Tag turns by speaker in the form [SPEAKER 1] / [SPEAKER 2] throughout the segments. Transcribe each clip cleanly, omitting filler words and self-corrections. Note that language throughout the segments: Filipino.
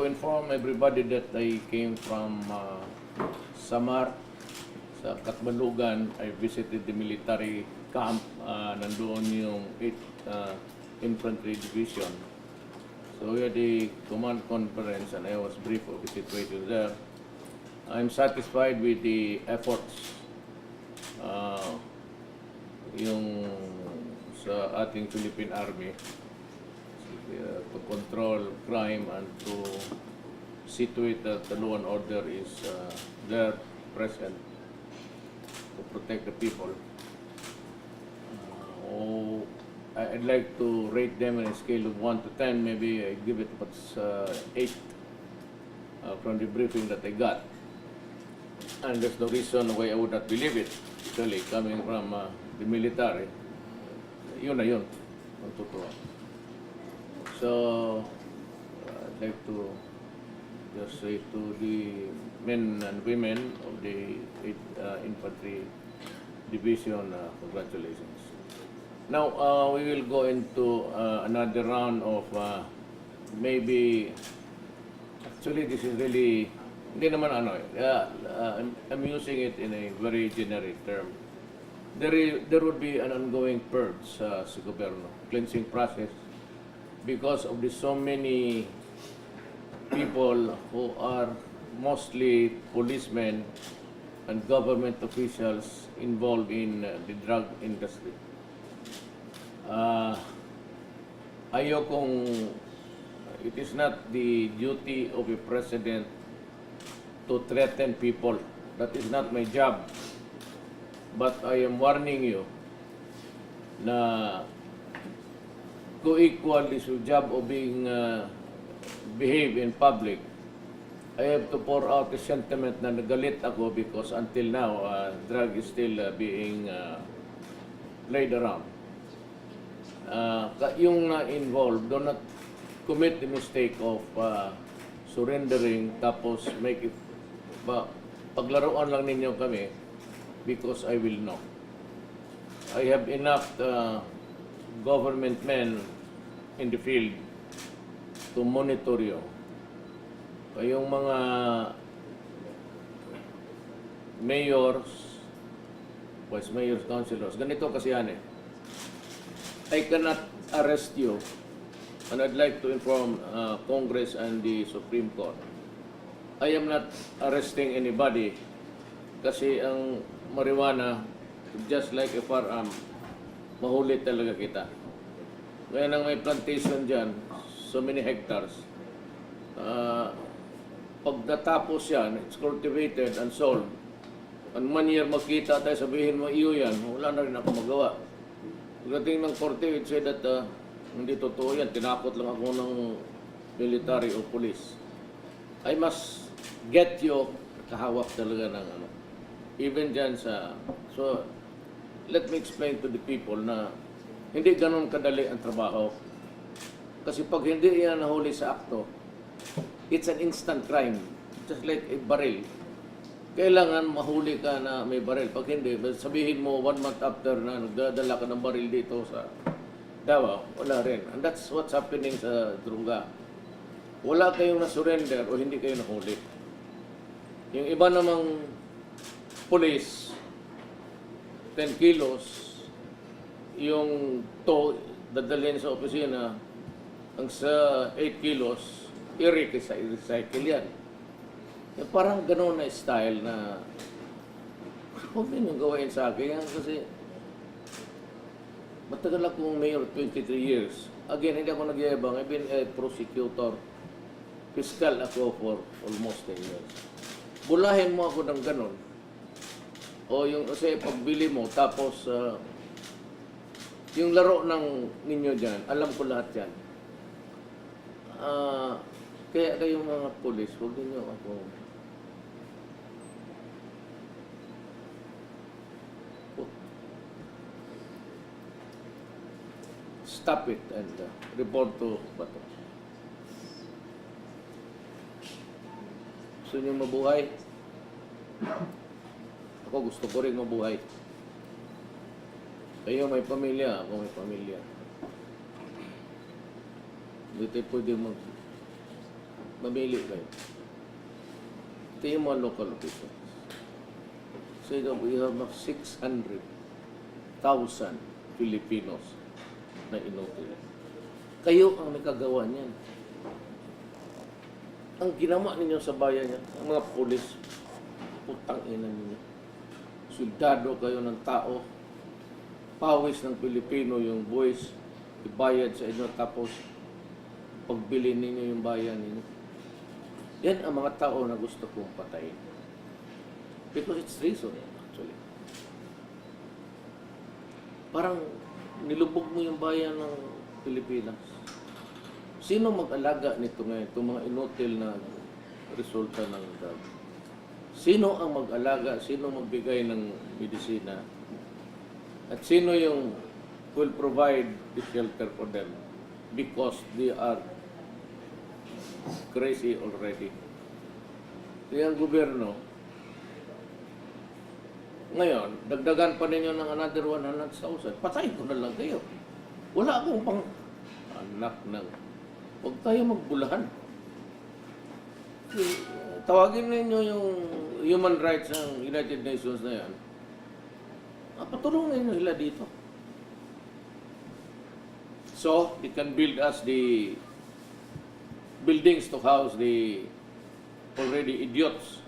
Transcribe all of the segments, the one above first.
[SPEAKER 1] to inform everybody that I came from Samar, sa Katbalugan. I visited the military camp. Nandoon yung 8th Infantry Division. So we had a command conference and I was briefed of the situation there. I'm satisfied with the efforts yung sa ating Philippine Army to control crime and to see to it that the law and order is there, present, to protect the people. I'd like to rate them on a scale of 1 to 10. Maybe I give it 8 from the briefing that I got. And there's no reason why I would not believe it, actually, coming from the military. Yun na yun, ang totoo. So, I'd like to just say to the men and women of the 8th Infantry Division, congratulations. Now, we will go into another round of maybe, actually this is really, hindi naman ano, I'm using it in a very generic term. There would be an ongoing purge sa gobyerno, cleansing process, because of the so many people who are mostly policemen and government officials involved in the drug industry. Ayokong, it is not the duty of a president to threaten people. That is not my job. But I am warning you na co-equal is your job of being behave in public. I have to pour out a sentiment na nagalit ako because until now, drug is still being played around. Yung na-involved, do not commit the mistake of surrendering tapos make it, paglaruan lang ninyo kami because I will know. I have enough government men in the field to monitor you. Kayong mga mayors, vice mayors, councilors, ganito kasi yan eh. I cannot arrest you, and I'd like to inform Congress and the Supreme Court. I am not arresting anybody kasi ang marijuana, just like a firearm, mahuli talaga kita. Kaya nang may plantation dyan, so many hectares, pag natapos yan, it's cultivated and sold. And 1 year makita tayo, sabihin mo, iyo yan, wala na rin ako magawa. Pagdating ng korte, it said that hindi totoo yan, tinakot lang ako ng military o police. I must get you, kahawak talaga ng ano. Even dyan sa, so, let me explain to the people na hindi ganun kadali ang trabaho. Kasi pag hindi yan nahuli sa akto, it's an instant crime, just like a baril. Kailangan mahuli ka na may baril. Pag hindi, sabihin mo 1 month after na nagdadala ka ng baril dito sa Davao, wala rin. And that's what's happening sa droga. Wala kayong na-surrender o hindi kayo nahuli. Yung iba namang police, 10 kilos, yung to, dadalhin sa opisina, ang sa 8 kilos, i-recycle yan. Yung parang gano'n na style na huwag ninyong gawain sa akin yan kasi matagal akong mayor, 23 years. Again, hindi ako nagyayabang. I've been a prosecutor. Fiscal ako for almost 10 years. Bulahin mo ako ng gano'n. O yung kasi pagbili mo, tapos yung laro ng ninyo dyan, alam ko lahat yan. Kaya kayong mga polis, huwag ninyo ako. Stop it and report to Bato. Gusto nyo mabuhay? Ako gusto ko rin mabuhay. Kayo may pamilya, ako may pamilya. Hindi tayo pwede mamili kayo. Ito yung mga local officials. So we have 600,000 Filipinos na inutil. Kayo ang nakagawa niyan. Ang ginawa ninyo sa bayan niya, ang mga pulis, putang ina ninyo. Soldado kayo ng tao, pawis ng Pilipino yung buwis, ibayad sa inyo, tapos pagbili ninyo yung bayan ninyo. Yan ang mga tao na gusto kong patayin. Because it's reason, actually. Parang nilubog mo yung bayan ng Pilipinas. Sino mag-alaga nito ngayon, itong mga inutil na resulta ng drug? Sino ang mag-alaga? Sino magbigay ng medisina? At sino yung will provide the shelter for them? Because they are crazy already. Kaya ang gobyerno, ngayon, dagdagan pa ninyo ng another 100,000. Patayin ko na lang kayo. Wala akong pang anak ng... Huwag tayo magbulahan. Tawagin ninyo yung human rights ng United Nations na yan. Patulungan ninyo sila dito. So, it can build us the buildings to house the already idiots.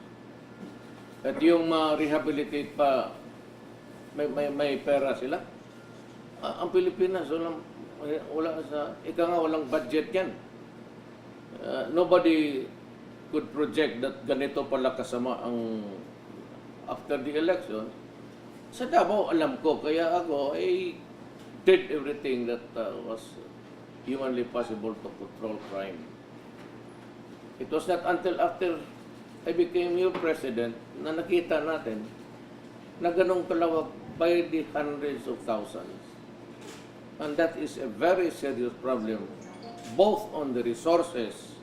[SPEAKER 1] At yung rehabilitate pa, may pera sila. Ang Pilipinas, wala sa, walang budget yan. Nobody could project that ganito pala kasama ang after the election. Sa Davao, alam ko, kaya ako, I did everything that was humanly possible to control crime. It was not until after I became your president na nakita natin na ganong kalawag by the hundreds of thousands. And that is a very serious problem, both on the resources.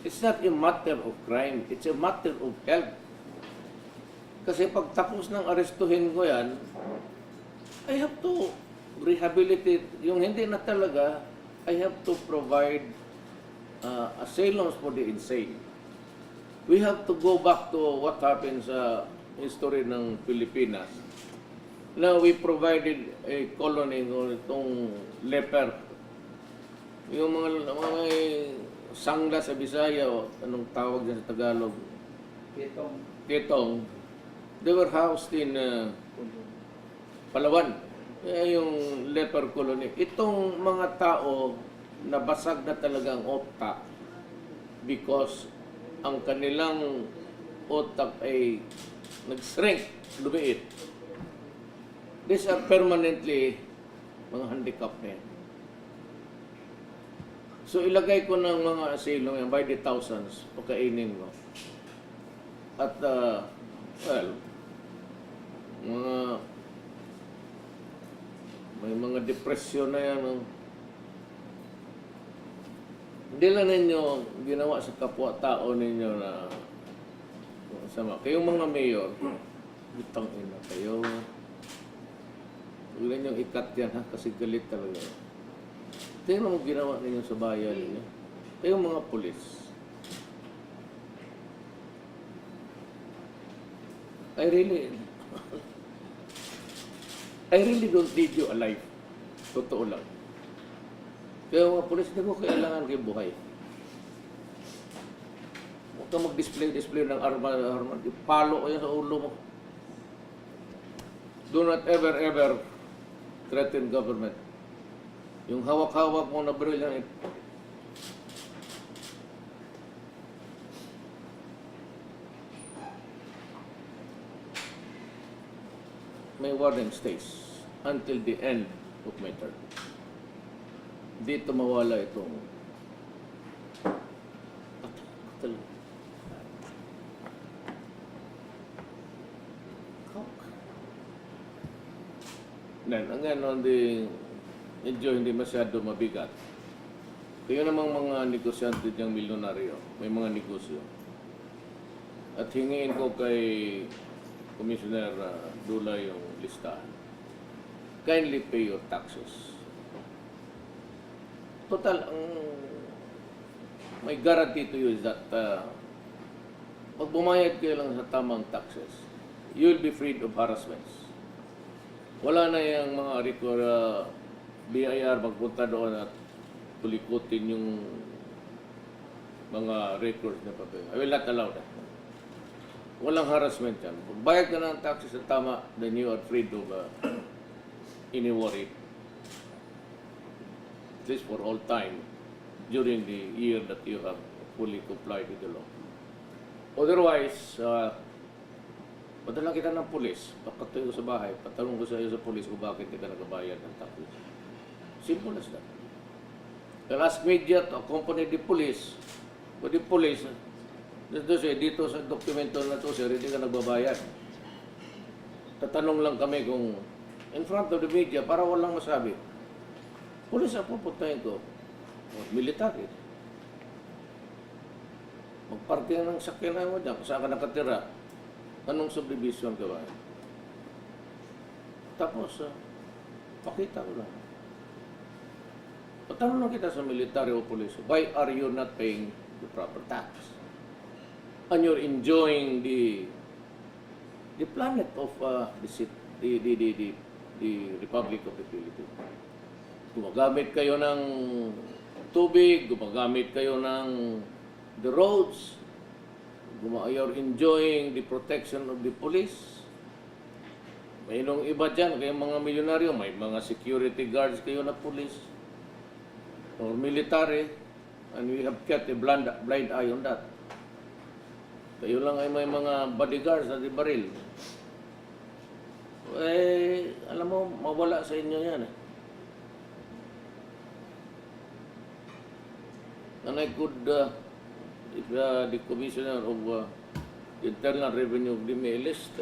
[SPEAKER 1] It's not a matter of crime, it's a matter of health. Kasi pag tapos ng arestuhin ko yan, I have to rehabilitate. Yung hindi na talaga, I have to provide asylums for the insane. We have to go back to what happened sa history ng Pilipinas. Now, we provided a colony ng itong leper. Yung mga sangla sa Bisaya, o anong tawag dyan sa Tagalog? Kitong. They were housed in Palawan. Yung leper colony. Itong mga tao, nabasag na talagang utak because ang kanilang utak ay nag-shrink, lumiit. These are permanently mga handicap na yan. So ilagay ko ng mga asylum yan by the thousands, pagkainin mo. At, well, may mga depression na yan. Hindi lang ninyo ginawa sa kapwa-tao ninyo na sama. Kayong mga mayor, bitang ina kayo. Huwag ninyong ikat yan ha, kasi galit talaga. Tingnan mo ginawa ninyo sa bayan ninyo. Kayong mga pulis. I really don't need you alive. Totoo lang. Kaya mga pulis, hindi ko kailangan kayo buhay. Huwag ka mag-display ng arma. Palo kayo sa ulo mo. Do not ever threaten government. Yung hawak-hawak mo na brilliant, my warning stays until the end of my term. Dito mawala itong ang ganon medyo hindi masyado mabigat. Kaya namang mga negosyante diyang milyonaryo, may mga negosyo. At hingiin ko kay Commissioner Dula yung listahan. Kindly pay your taxes. Total, ang my guarantee to you is that pag bumayad kayo lang sa tamang taxes, you will be freed of harassments. Wala na yung mga BIR magpunta doon at tulikutin yung mga records na papel. I will not allow that. Walang harassment yan. Pag bayad ka ng taxes na tama, then you are freed of any worry. At least for all time during the year that you have fully complied with the law. Otherwise, padala kita ng pulis, pakatuloy ko sa bahay, patanong ko sa iyo sa pulis kung bakit hindi ka nagbabayad ng taxes. Simple as that. They'll ask media to accompany the police. But the police, dito sa dokumento na to, sir, hindi ka nagbabayad. Tatanong lang kami kung in front of the media para walang masabi. Pulis ang pupuntahin ko. Military. Magparking ng sakyanan mo dyan. Kung saan ka nakatira, anong subdivision ka ba? Tapos, pakita ko lang. Patanong lang kita sa military o police, why are you not paying the proper tax? And you're enjoying the planet of the Republic of the Philippines. Gumagamit kayo ng tubig, gumagamit kayo ng the roads, you're enjoying the protection of the police. May nung iba dyan, kayong mga milyonaryo, may mga security guards kayo na police or military, and we have kept a blind eye on that. Kayo lang ay may mga bodyguards na di baril. Alam mo, mawala sa inyo yan eh. And I could, if the Commissioner of Internal Revenue give me a list,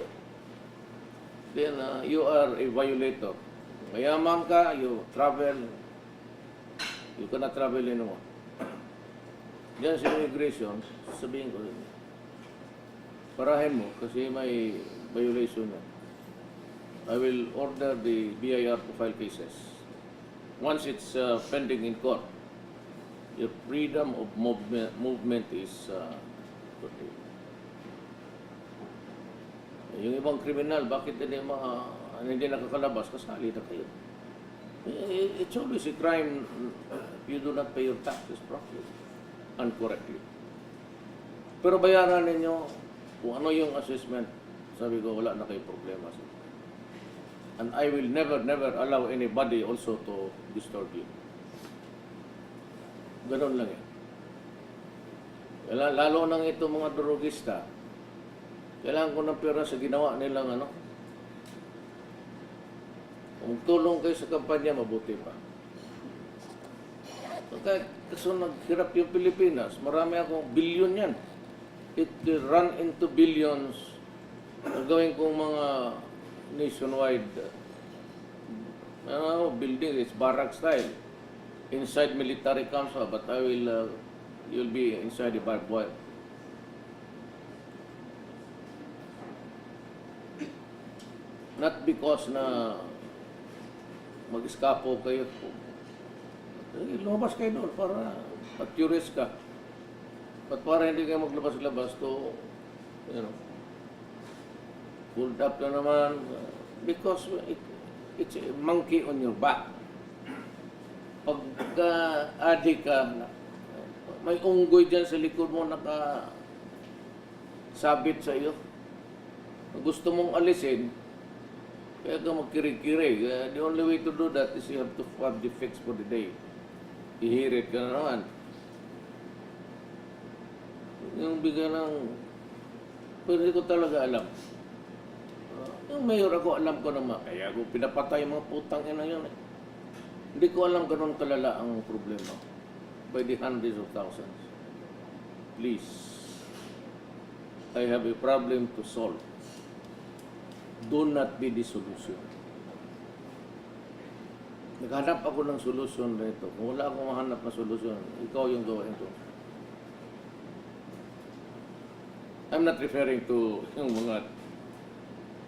[SPEAKER 1] then you are a violator. Mayaman ka, you travel, you cannot travel anymore. Diyan sa immigration, sabihin ko rin. Parahin mo kasi may violation na. I will order the BIR to file cases. Once it's pending in court, your freedom of movement is protected. Yung ibang kriminal, bakit hindi nakakalabas? Kasali na kayo. It's always a crime if you do not pay your taxes properly and correctly. Pero bayaran ninyo kung ano yung assessment. Sabi ko, wala na kayo problema. And I will never allow anybody also to disturb you. Ganon lang yan. Lalo nang ito mga drogista, kailangan ko ng pera sa ginawa nilang ano. Kung tulong kayo sa kampanya, mabuti pa. Kasi naghirap yung Pilipinas, marami akong billion yan. It run into billions. Gawin kong mga nationwide building, it's barrack style. Inside military camps, but I will, you'll be inside the barbed wire. Not because na mag-eskapo kayo. Lumabas kayo doon para at-curious ka. But para hindi kayo maglabas-labas to, pulled up na naman. Because it's a monkey on your back. Pagka-addict ka, may unggoy dyan sa likod mo nakasabit sa iyo. Gusto mong alisin, kaya ka magkiri-kiri. The only way to do that is you have to have the fix for the day. Ihirit ka na naman. Yung bigyan ng... Pero hindi ko talaga alam. Yung mayor ako, alam ko naman. Kaya ako pinapatay mga putang ina yun eh. Hindi ko alam ganun kalala ang problema. By the hundreds of thousands. Please. I have a problem to solve. Do not be the solution. Naghanap ako ng solusyon dito. Kung wala akong mahanap na solusyon, ikaw yung gawin ko. I'm not referring to yung mga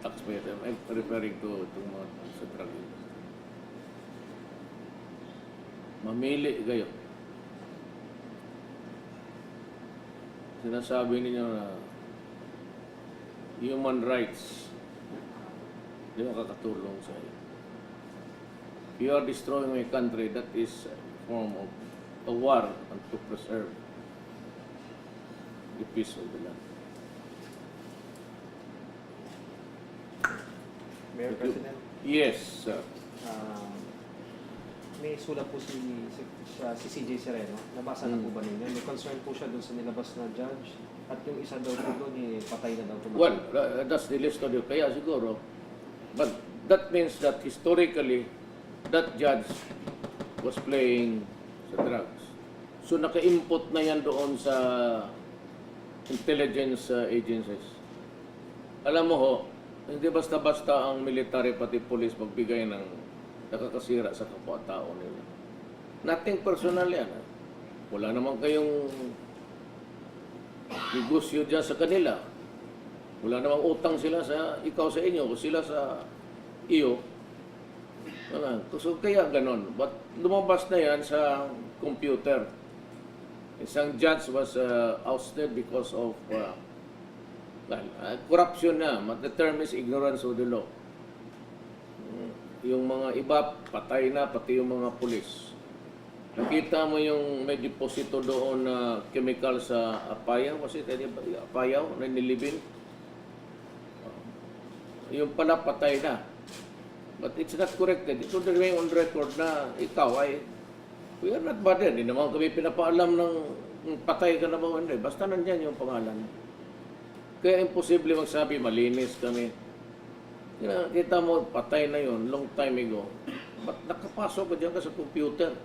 [SPEAKER 1] taxpayers. I'm referring to itong mga central industry. Mamili kayo. sinasabi ninyo na human rights, di makakatulong sa iyo. If you are destroying my country, that is a form of a war and to preserve the peace of the land.
[SPEAKER 2] Mayor President,
[SPEAKER 1] Yes, sir.
[SPEAKER 2] may sulat po si CJ Sereno. Nabasa na po ba ninyo? May concern po siya doon sa nilabas na judge. At yung isa daw po doon, patay na daw po.
[SPEAKER 1] Well, that's the list of the kaya siguro. But that means that historically, that judge was playing sa drugs. So naka-input na yan doon sa intelligence agencies. Alam mo ho, hindi basta-basta ang military pati police magbigay ng nakakasira sa kapwa-tao nila. Nothing personal yan. Ha? Wala naman kayong negosyo dyan sa kanila. Wala namang utang sila sa ikaw sa inyo o sila sa iyo. Wala. So kaya ganon. But lumabas na yan sa computer. Isang judge was ousted because of corruption na. The term is ignorance of the law. Yung mga iba, patay na, pati yung mga pulis. Nakita mo yung may deposito doon na chemical sa apayaw, kasi apayaw na nilibing. Yung pala patay na. But it's not corrected. Ito remain on record na ikaw ay, we are not bothered. Hindi naman kami pinapaalam ng patay ka na ba o hindi. Basta nandyan yung pangalan. Kaya imposible magsabi, malinis kami. Kita mo, patay na yun, long time ago. Ba't nakapasok ka dyan ka sa computer?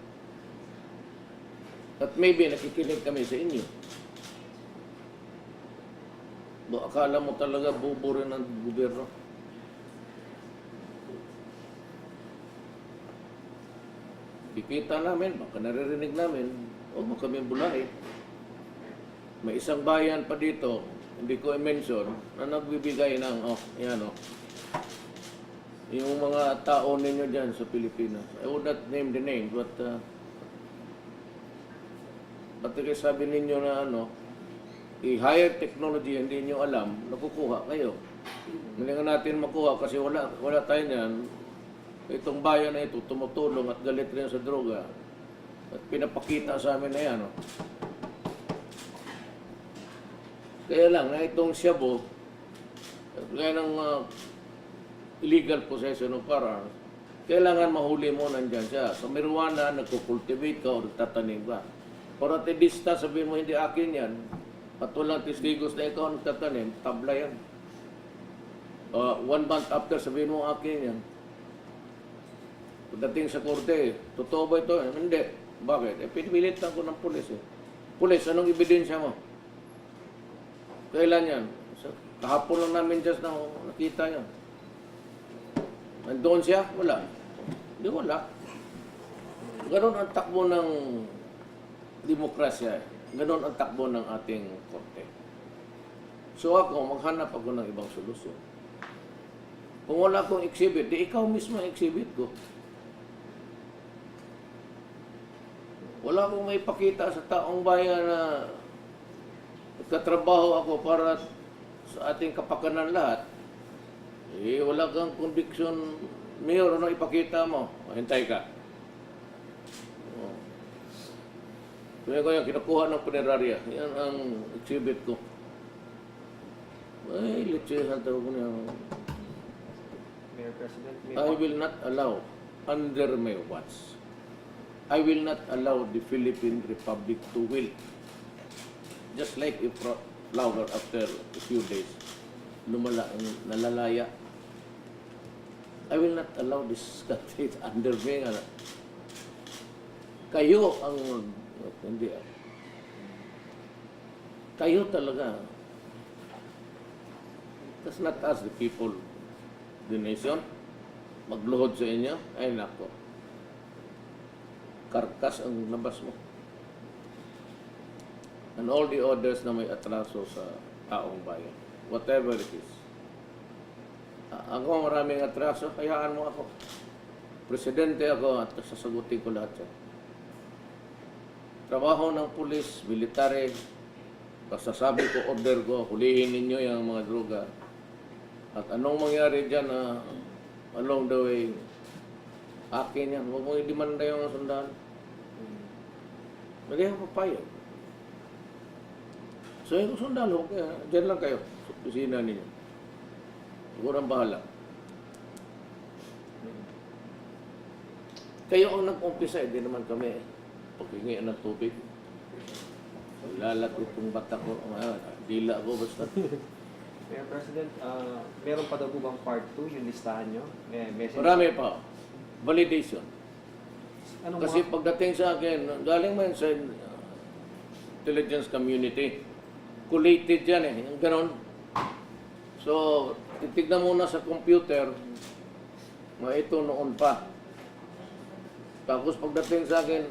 [SPEAKER 1] At maybe nakikinig kami sa inyo. Akala mo talaga bubo rin ang gobyerno. Kikita namin, baka naririnig namin, o baka kami bulahin. May isang bayan pa dito, hindi ko i-mention, na nagbibigay ng, yung mga tao ninyo dyan sa Pilipinas. I would not name the name, but kayo sabi ninyo na i-higher technology, hindi nyo alam, nakukuha kayo. Hindi nga natin makuha kasi wala tayo niyan. Itong bayan na ito, tumutulong at galit rin sa droga. At pinapakita sa amin na yan. Kaya lang, na itong Shabu, kaya ng illegal possession of firearms, kailangan mahuli mo nandyan siya. Sa marijuana, nagkukultivate ka o nagtatanim ka. Para tedista, sabihin mo hindi akin yan, at walang testigos na ikaw nagtatanim, tabla yan. 1 month after, sabihin mo akin yan. Pagdating sa korte, totoo ba ito? Hindi. Bakit? Pinipilit lang ko ng pulis. Pulis, anong ebidensya mo? Kailan yan? Kahapon lang namin just nakita yan. Nandoon siya? Wala. Hindi wala. Ganon ang takbo ng demokrasya. Ganon ang takbo ng ating korte. So ako, maghanap ako ng ibang solusyon. Kung wala akong exhibit, di ikaw mismo ang exhibit ko. Wala akong may pakita sa taong bayan na nagkatrabaho ako para sa ating kapakanan lahat. Wala kang conviction, Mayor, ano ipakita mo? Hintay ka. Kaya ko yung kinukuha ng punerarya. Yan ang exhibit ko. Ay, litsehan tawag ko niya.
[SPEAKER 2] Mayor President,
[SPEAKER 1] I will not allow, under my watch, I will not allow the Philippine Republic to wilt. Just like a flower after a few days, nalalaya. I will not allow this country under me. Kayo ang, hindi kayo talaga. That's not us, the people, the nation. Magluhod sa inyo, ay nako. Karkas ang labas mo. And all the others na may atraso sa taong bayan. Whatever it is. Ako maraming atraso, hayaan mo ako. Presidente ako at sasagutin ko lahat yan. Trabaho ng pulis, military, Basta sabi ko, order ko, hulihin ninyo yung mga droga. At anong mangyari dyan along the way, akin yan. Huwag mong i-demanda yung mga sundalo. Lagay ang papayo. So yung sundalo, kaya dyan lang kayo sa opisina ninyo. Siguro ang bahala. Kayo ang nag-umpisa, hindi naman kami paghingian ng tubig. Lalaki itong batak ko, dila ko basta.
[SPEAKER 2] Mayor President, meron pa daw po bang part 2 yung listahan nyo? Message.
[SPEAKER 1] Marami pa. Validation.
[SPEAKER 2] Anong
[SPEAKER 1] Kasi
[SPEAKER 2] mga-
[SPEAKER 1] pagdating sa akin, galing man sa intelligence community, collated yan yung ganon. So, titignan muna sa computer, ito noon pa. Tapos pagdating sa akin,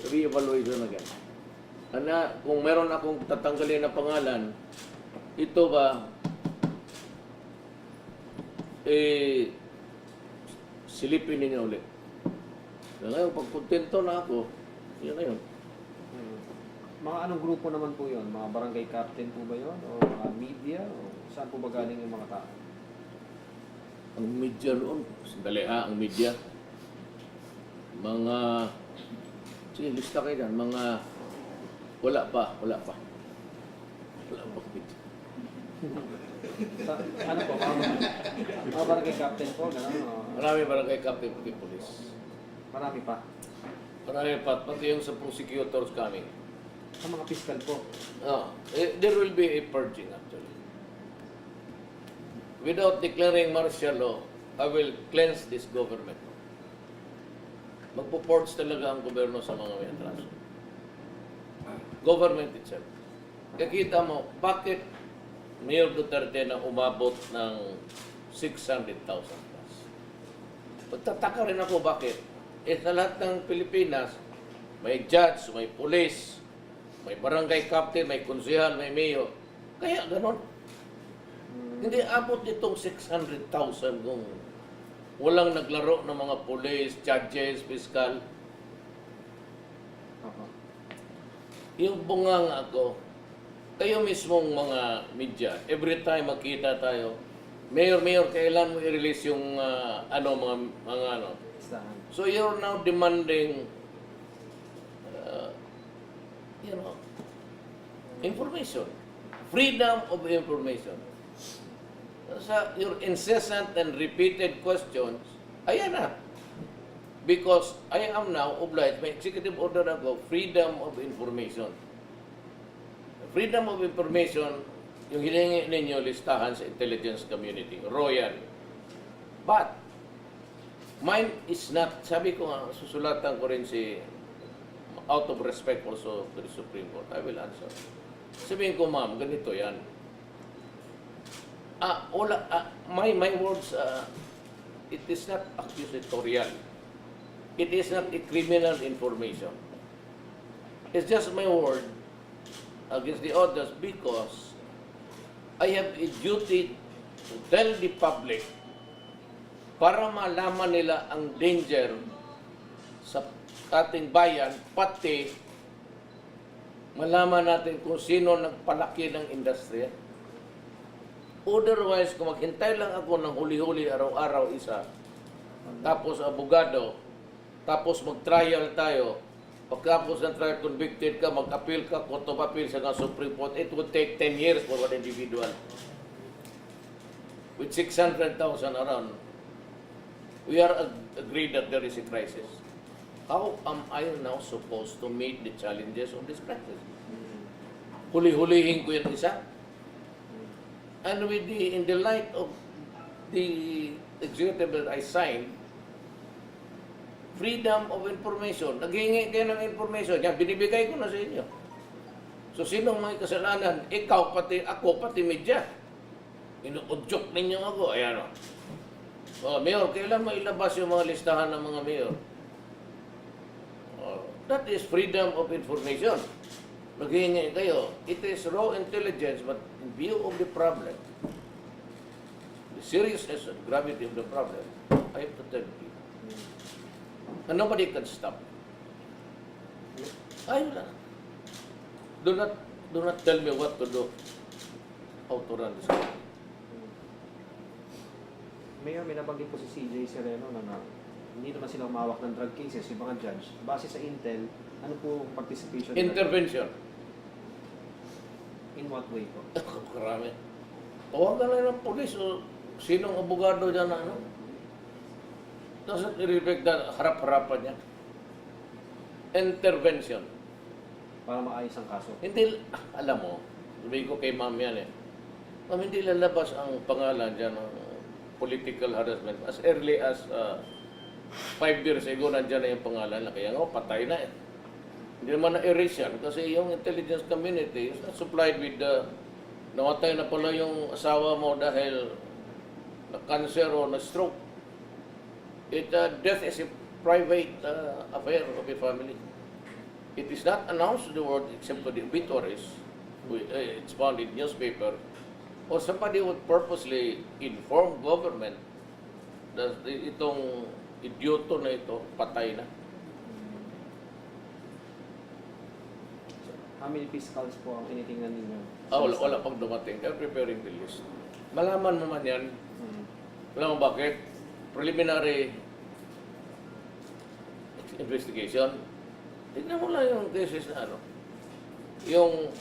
[SPEAKER 1] re-evaluation again. Kung meron akong tatanggalin na pangalan, ito ba, silipin ninyo ulit. So, ngayon, pag kontento na ako, yun na yun.
[SPEAKER 2] Mga anong grupo naman po yun? Mga barangay captain po ba yun? O mga media? O saan po ba galing yung mga tao?
[SPEAKER 1] Ang media noon, sandali ang media. Mga, sige, lista kayo dyan, mga, wala pa. Wala pa media.
[SPEAKER 2] Ano po? Mga barangay captain po? Gano'n?
[SPEAKER 1] Marami barangay captain pati police.
[SPEAKER 2] Marami pa.
[SPEAKER 1] Marami pa, pati yung sa prosecutors kami.
[SPEAKER 2] Sa mga fiscal po.
[SPEAKER 1] There will be a purging actually. Without declaring martial law, I will cleanse this government. Magpo-purge talaga ang gobyerno sa mga may atraso. Government itself. Kakita mo, bakit Mayor Duterte na umabot ng 600,000 plus? Pagtataka rin ako bakit. Sa lahat ng Pilipinas, may judge, may police, may barangay captain, may konsehal, may mayor. Kaya ganon. Hindi abot itong 600,000 kung walang naglaro ng mga police, judges, fiscal. Yung bunganga ako, kayo mismong mga media, every time magkita tayo, Mayor, kailan mo i-release yung mga ano?
[SPEAKER 2] Listahan.
[SPEAKER 1] So you're now demanding, information. Freedom of information. Sa your incessant and repeated questions, ayan na. Because I am now obliged, may executive order ako, freedom of information. Freedom of information, yung hiningi ninyo listahan sa intelligence community, royal. But, mine is not, sabi ko nga, susulatan ko rin out of respect also to the Supreme Court, I will answer. Sabihin ko, ma'am, ganito yan. My words, it is not accusatorial. It is not a criminal information. It's just my word against the others because I have a duty to tell the public para malaman nila ang danger sa ating bayan, pati malaman natin kung sino nagpalaki ng industriya. Otherwise, kung maghintay lang ako ng huli-huli araw-araw isa, tapos abogado, tapos mag-trial tayo, pagkapos ng trial convicted ka, mag-appeal ka, court of appeal sa Supreme Court, it would take 10 years for one individual. With 600,000 around, we are agreed that there is a crisis. How am I now supposed to meet the challenges of this crisis? Huli-hulihin ko yung isa? And in the light of the executive that I signed, freedom of information, naghihingi kayo ng information, yan, binibigay ko na sa inyo. So, sinong may kasalanan? Ikaw, pati ako, pati media. Inuudyok ninyo ako. Ayan o. Mayor, kailan mo ilabas yung mga listahan ng mga mayor? That is freedom of information. Naghihingi kayo. It is raw intelligence, but in view of the problem, the seriousness and gravity of the problem, I have to tell you. And nobody can stop. Ayun lang. Do not tell me what to do. How to run this country.
[SPEAKER 2] Mayor, may nabanggit po si CJ Sereno na hindi naman sila umawak ng drug cases, yung mga judge. Base sa intel, ano po participation nila?
[SPEAKER 1] Intervention.
[SPEAKER 2] In what way po?
[SPEAKER 1] Karami. Tawagan lang ng polis o sinong abogado dyan na ano. Doesn't reflect that harap-harapan niya. Intervention.
[SPEAKER 2] Para maayos ang kaso.
[SPEAKER 1] Hindi, alam mo, sabihin ko kay ma'am yan eh. Ma'am, hindi lalabas ang pangalan dyan ng political harassment. As early as 5 years ago, nandyan na yung pangalan na. Kaya nga, patay na eh. Hindi naman na-erase yan kasi yung intelligence community is not supplied with namatay na pala yung asawa mo dahil na cancer o na stroke. Death is a private affair of a family. It is not announced to the world except for the obituaries. It's found in newspaper. Or somebody would purposely inform government that itong idioto na ito patay na.
[SPEAKER 2] How many fiscals po ang tinitingnan ninyo?
[SPEAKER 1] Wala pang dumating. They're preparing the list. Malaman mo man yan. Alam mo bakit? Preliminary investigation. Tignan mo lang yung cases na ano. Yung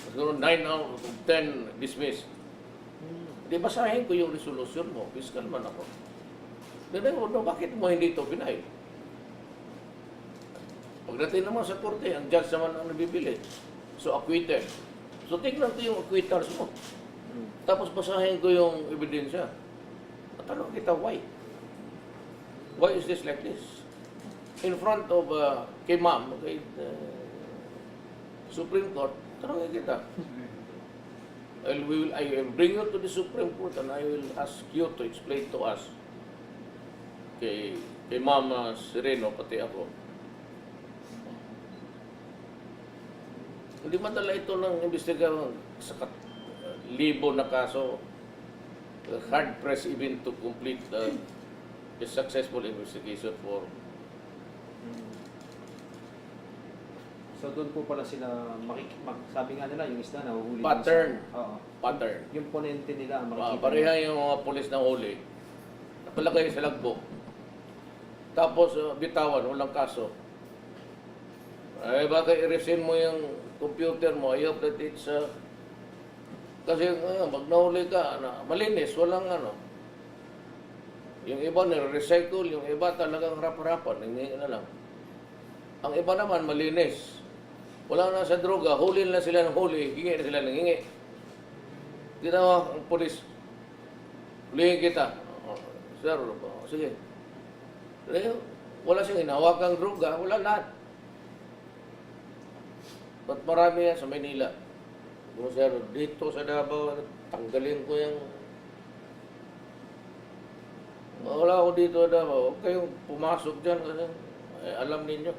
[SPEAKER 1] siguro 9 out of 10 dismissed. Di basahin ko yung resolution mo. Fiscal man ako. Tignan mo, bakit mo hindi ito pinay? Pagdating naman sa korte, ang judge naman ang nabibili. So, acquitted. So, tignan ko yung acquittals mo. Tapos basahin ko yung ebidensya. Matanong kita, why? Why is this like this? In front of, kay ma'am, kay Supreme Court, tanongin kita. I will bring you to the Supreme Court and I will ask you to explain to us. Kay Ma'am Sereno, pati ako. Hindi madala ito ng investigasyon sa libo na kaso. Hard press even to complete a successful investigation for.
[SPEAKER 2] So doon po pala sila sabi nga nila yung isda nahuhuli.
[SPEAKER 1] Pattern.
[SPEAKER 2] Oo.
[SPEAKER 1] Pattern.
[SPEAKER 2] Yung ponente nila makikita.
[SPEAKER 1] Pareha yung mga polis na huli. Napalagay sa lagbo. Tapos bitawan, walang kaso. Ay baka i-resign mo yung computer mo, I hope that it's kasi pag nahuli ka, malinis, walang ano. Yung iba nire-recycle, yung iba talagang harap-harapan, hindi na lang. Ang iba naman malinis. Wala na sa droga, huli na sila ng huli, hingi na sila ng hingi. Ginawa ang polis, hulihin kita. Sir, sige. Wala siyang hinawakang droga, wala lahat. Ba't marami yan sa Maynila? Kung sir, dito sa Davao, tanggalin ko yung. Wala ako dito sa Davao. Huwag kayong pumasok dyan kasi alam ninyo.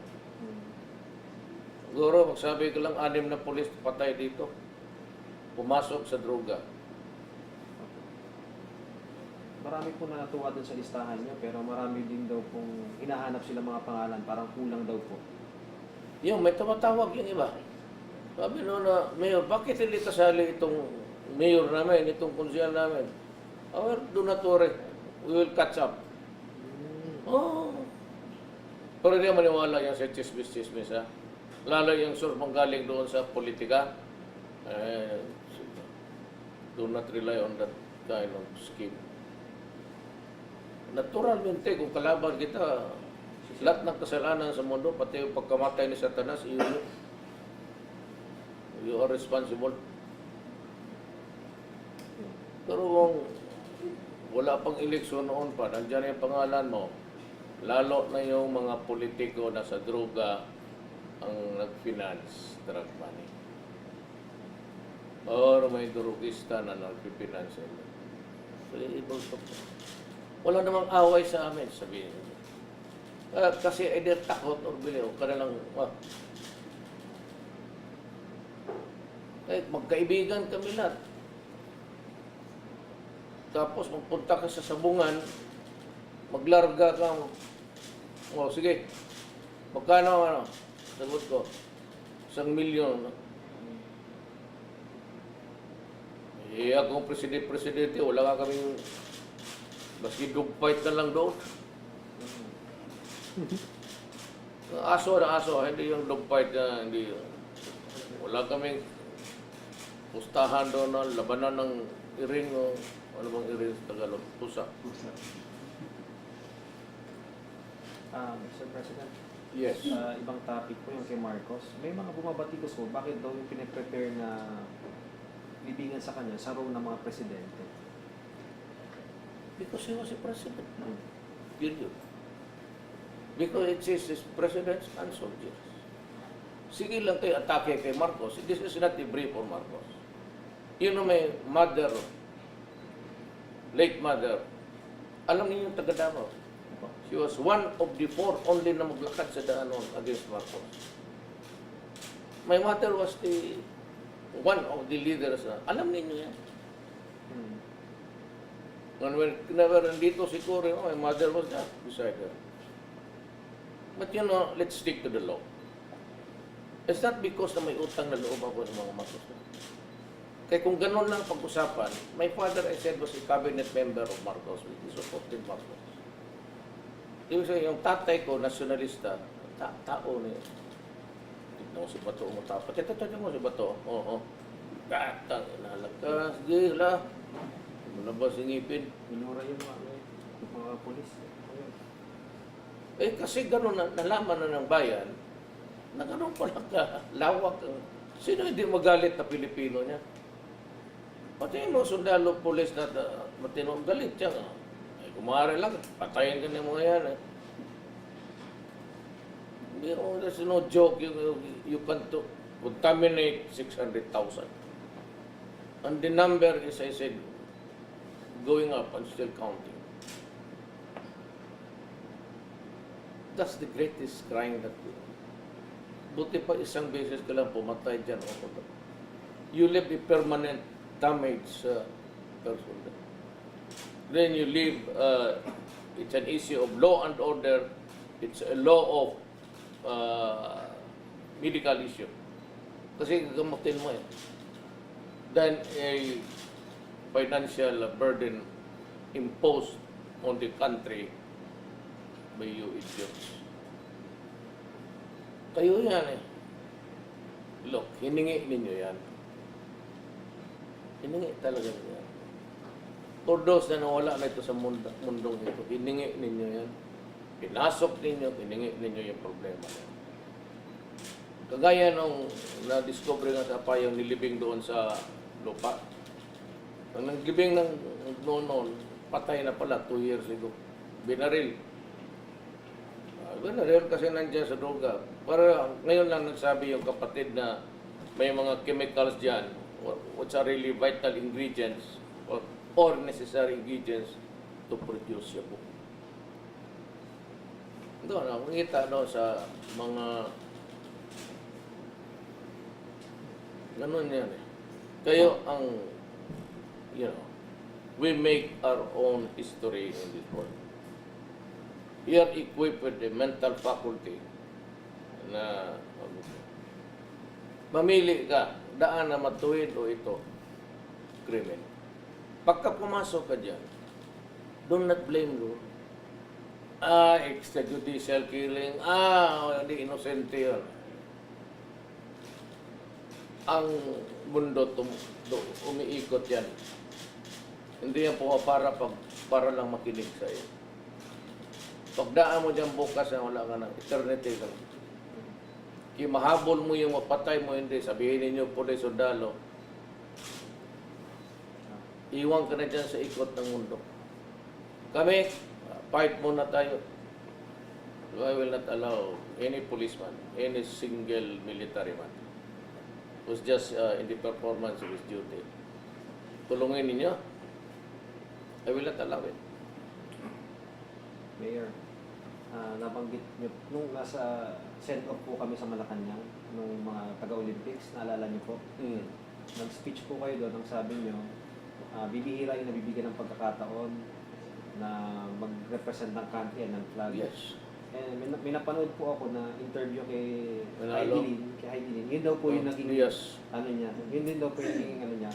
[SPEAKER 1] Siguro, magsabi ko lang 6 na polis patay dito. Pumasok sa droga.
[SPEAKER 2] Marami po na natuwa dun sa listahan nyo, pero marami din daw pong hinahanap sila mga pangalan, parang kulang daw po.
[SPEAKER 1] Yung may tumatawag yung iba. Sabi no na, Mayor, bakit hindi kasali itong mayor namin, itong konsyal namin? Do not worry. We will catch up. Oh. Pero hindi maniwala yan sa chismis-chismis, ha? Lalo yung source galing doon sa politika. Do not rely on that kind of scheme. Naturalmente, kung kalaban kita, lahat ng kasalanan sa mundo, pati yung pagkamatay ni Satanas, you are responsible. Pero kung wala pang eleksyon noon pa, nandiyan yung pangalan mo, lalo na yung mga politiko na sa droga ang nag-finance drug money. Or may drugista na nag-finance. So, wala namang away sa amin, sabihin. Kasi either takot or biliw, kanilang, magkaibigan kami lahat. Tapos magpunta ka sa sabungan, maglarga ka, sige, magkano, Sagot ko, 1,000,000. Eh, akong presidente, wala nga kaming maski dogfight na lang doon. Aso na aso, hindi yung dogfight na, hindi. Wala kaming pustahan doon na labanan ng iring o ano bang iring sa Tagalog? Pusa.
[SPEAKER 2] Mr. President,
[SPEAKER 1] Yes.
[SPEAKER 2] ibang topic po yung kay Marcos. May mga bumabatikos po, bakit daw yung pinaprepare na libingan sa kanya sa role ng mga presidente?
[SPEAKER 1] Because he was a president. Yun. Because it says his presidents and soldiers. Sige lang tayo atake kay Marcos. This is not a brief for Marcos. You know, my mother, late mother, alam niyo yung taga Davao. She was one of the 4 only na maglakad sa daanon against Marcos. My mother was the one of the leaders na, alam niyo yan. Whenever nandito si Cory, my mother was there beside her. But you know, let's stick to the law. It's not because na may utang na loob ako ng mga Marcos. Kaya kung ganun lang pag-usapan, my father, I said, was a cabinet member of Marcos. He supported Marcos. Ibig sabihin, yung tatay ko, nasyonalista, tao niya. Tignan mo si Bato, umutapat. Tignan mo si Bato. Oo. Gatang, inalag ka. Sige, la. Ano ba singipin?
[SPEAKER 2] Minura yung mga polis.
[SPEAKER 1] Eh, kasi gano'n nalaman na ng bayan, na gano'n pala ka, lawak. Sino hindi magalit na Pilipino niya? Pati yung mga sundalo, polis na matinong galit siya. Ay, kumari lang, patayin ka ng mga yan. There's no joke. You can contaminate 600,000. And the number is, I said, going up and still counting. That's the greatest crime that we do. Buti pa isang beses ka lang pumatay dyan. You leave a permanent damage sa person. Then you leave, it's an issue of law and order. It's a law of medical issue. Kasi gagamutin mo eh. Then a financial burden imposed on the country by you idiots. Kayo yan eh. Look, hiningi ninyo yan. Hiningi talaga ninyo yan. For those na nawala na ito sa mundong ito, hiningi ninyo yan. Pinasok ninyo, hiningi ninyo yung problema niya. Kagaya nung na-discover nga sa payong nilibing doon sa lupa. Ang naglibing ng noon, patay na pala 2 years ago. Binaril. Binaril kasi nandiyan sa droga. Para ngayon lang nagsabi yung kapatid na may mga chemicals dyan which are really vital ingredients or necessary ingredients to produce yabu. Doon, nakikita sa mga ganun yan eh. Kayo ang, we make our own history in this world. We are equipped with the mental faculty na mamili ka, daan na matuwid o ito, krimen. Pagka pumasok ka dyan, do not blame Lord. Extrajudicial killing, hindi inosente yun. Ang mundo umiikot yan. Hindi yan para lang makinig sa iyo. Pagdaan mo dyan bukas na wala ka na, eternity ka. Kaya mahabol mo yung mapatay mo, hindi. Sabihin ninyo po na sundalo, iwan ka na dyan sa ikot ng mundo. Kami, fight muna tayo. I will not allow any policeman, any single military man who's just in the performance of his duty. Tulungin ninyo. I will not allow it.
[SPEAKER 2] Mayor, nabanggit nyo, nung nasa send-off po kami sa Malacanang, nung mga taga-Olympics, naalala nyo po, nag-speech po kayo doon, ang sabi nyo, bibihira yung nabibigyan ng pagkakataon na mag-represent ng country and ng flag.
[SPEAKER 1] Yes.
[SPEAKER 2] May napanood po ako na interview kay
[SPEAKER 1] Manalo?
[SPEAKER 2] Heidelin. Yun daw po yung naging
[SPEAKER 1] Yes.
[SPEAKER 2] ano niya. Yun din daw po yung naging ano niya,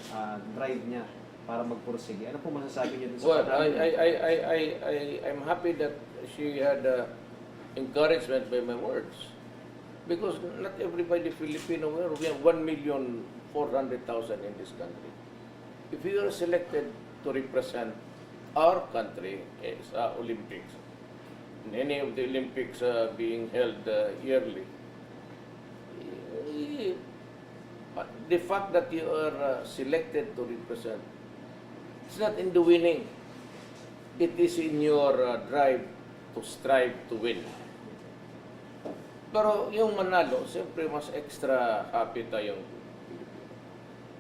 [SPEAKER 2] drive niya para magpursige. Ano po masasabi niyo dun sa
[SPEAKER 1] Well,
[SPEAKER 2] panamin?
[SPEAKER 1] I'm happy that she had encouragement by my words. Because not everybody Filipino, we have 1,400,000 in this country. If you are selected to represent our country sa Olympics, in any of the Olympics being held yearly, the fact that you are selected to represent, it's not in the winning. It is in your drive to strive to win. Pero yung manalo, siyempre mas extra happy tayong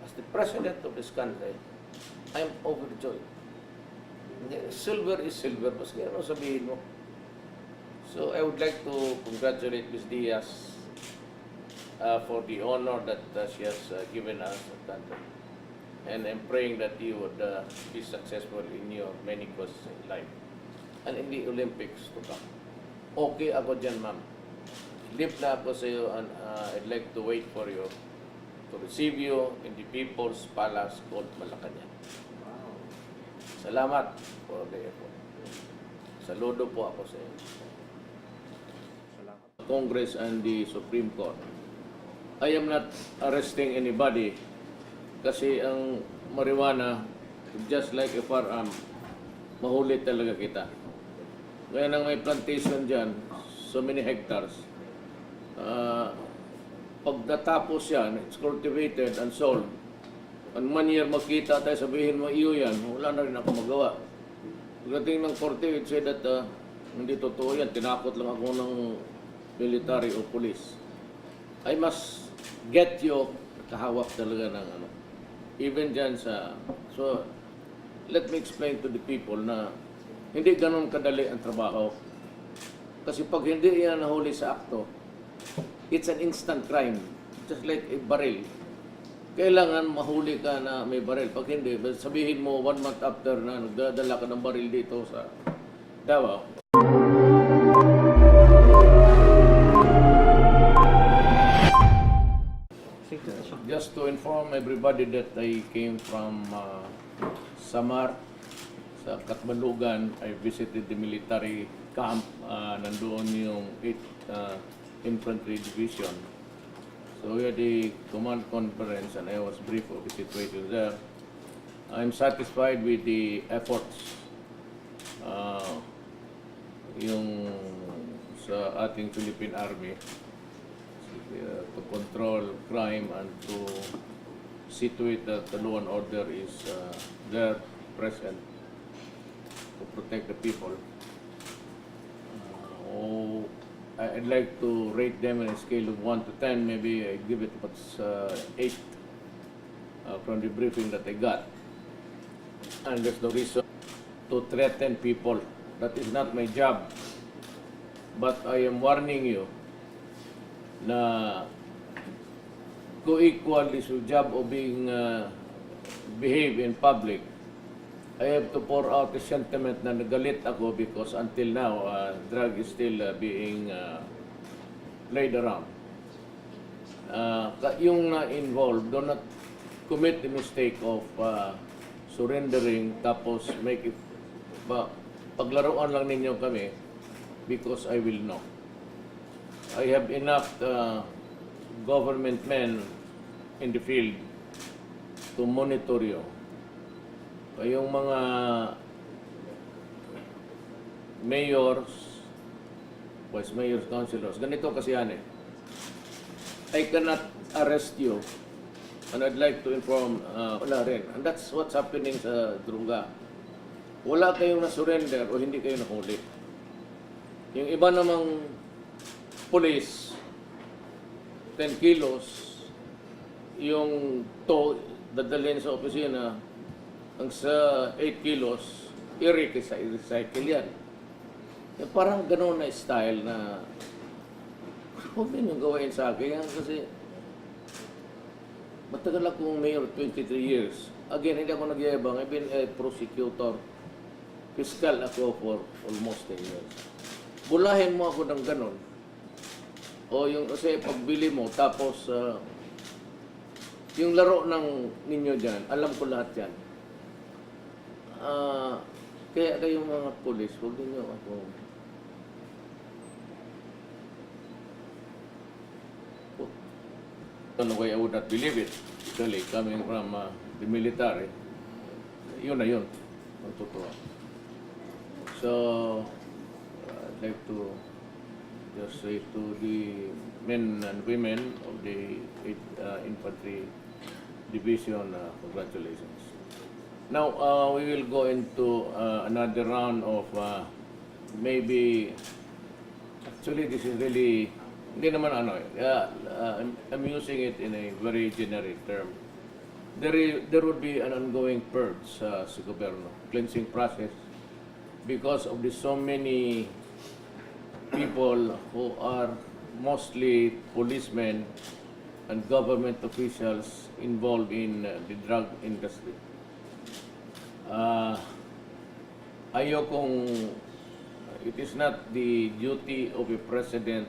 [SPEAKER 1] as the president of this country, I'm overjoyed. Silver is silver, maski ano sabihin mo. So I would like to congratulate Ms. Diaz for the honor that she has given us at country. And I'm praying that you would be successful in your many causes in life and in the Olympics to come. Okay ako dyan, ma'am. Live na ako sa iyo and I'd like to wait for you to receive you in the People's Palace called Malacanang.
[SPEAKER 2] Wow.
[SPEAKER 1] Salamat for the effort. Saludo po ako sa iyo.
[SPEAKER 2] Salamat.
[SPEAKER 1] Congress and the Supreme Court. I am not arresting anybody kasi ang marijuana, just like a firearm, mahuli talaga kita. Ngayon ang may plantation dyan, so many hectares, pag natapos yan, it's cultivated and sold. And 1 year makita tayo, sabihin mo, iyo yan, wala na rin ako magawa. Pagdating ng korte, it said that hindi totoo yan, tinakot lang ako ng military o police. I must get you, kahawak talaga ng ano. Even dyan sa, so, let me explain to the people na hindi ganun kadali ang trabaho. Kasi pag hindi yan nahuli sa akto, it's an instant crime. Just like a baril. Kailangan mahuli ka na may baril. Pag hindi, sabihin mo 1 month after na nagdadala ka ng baril dito sa Davao. Just to inform everybody that I came from Samar, sa Katmalugan. I visited the military camp. Nandoon yung 8th Infantry Division. So we had a command conference and I was briefed of the situation there. I'm satisfied with the efforts yung sa ating Philippine Army to control crime and to see to it that the law and order is there, present, to protect the people. I'd like to rate them on a scale of 1 to 10. Maybe I give it 8 from the briefing that I got. And there's no reason to threaten people. That is not my job. But I am warning you na co-equal is your job of being behave in public. I have to pour out the sentiment na nagalit ako because until now, drug is still being played around. Yung na-involved, do not commit the mistake of surrendering tapos make it, paglaruan lang ninyo kami because I will know. I have enough government men in the field to monitor you. Yung mga mayors, vice mayors, councilors, ganito kasi yan eh. I cannot arrest you and I'd like to inform, wala rin. And that's what's happening sa Drunga. Wala kayong na-surrender o hindi kayo nahuli. Yung iba namang police, 10 kilos, yung dadalhin sa opisina, ang sa 8 kilos, i-recycle yan. Parang gano'n na style na huwag din yung gawain sa akin yan kasi matagal akong mayor, 23 years. Again, hindi ako nagyayabang. I've been a prosecutor. Fiscal ako for almost 10 years. bulahin mo ako ng ganon. O yung kasi pagbili mo, tapos yung laro ng ninyo dyan, alam ko lahat yan. Kaya kayong mga pulis, huwag ninyo ako. No way I would not believe it. Actually, coming from the military, yun na yun. Ang totoo. So, I'd like to just say to the men and women of the Infantry Division, congratulations. Now, we will go into another round of maybe, actually this is really, hindi naman ano, I'm using it in a very generic term. There would be an ongoing purge sa gobyerno, cleansing process, because of the so many people who are mostly policemen and government officials involved in the drug industry. Ayokong, it is not the duty of a president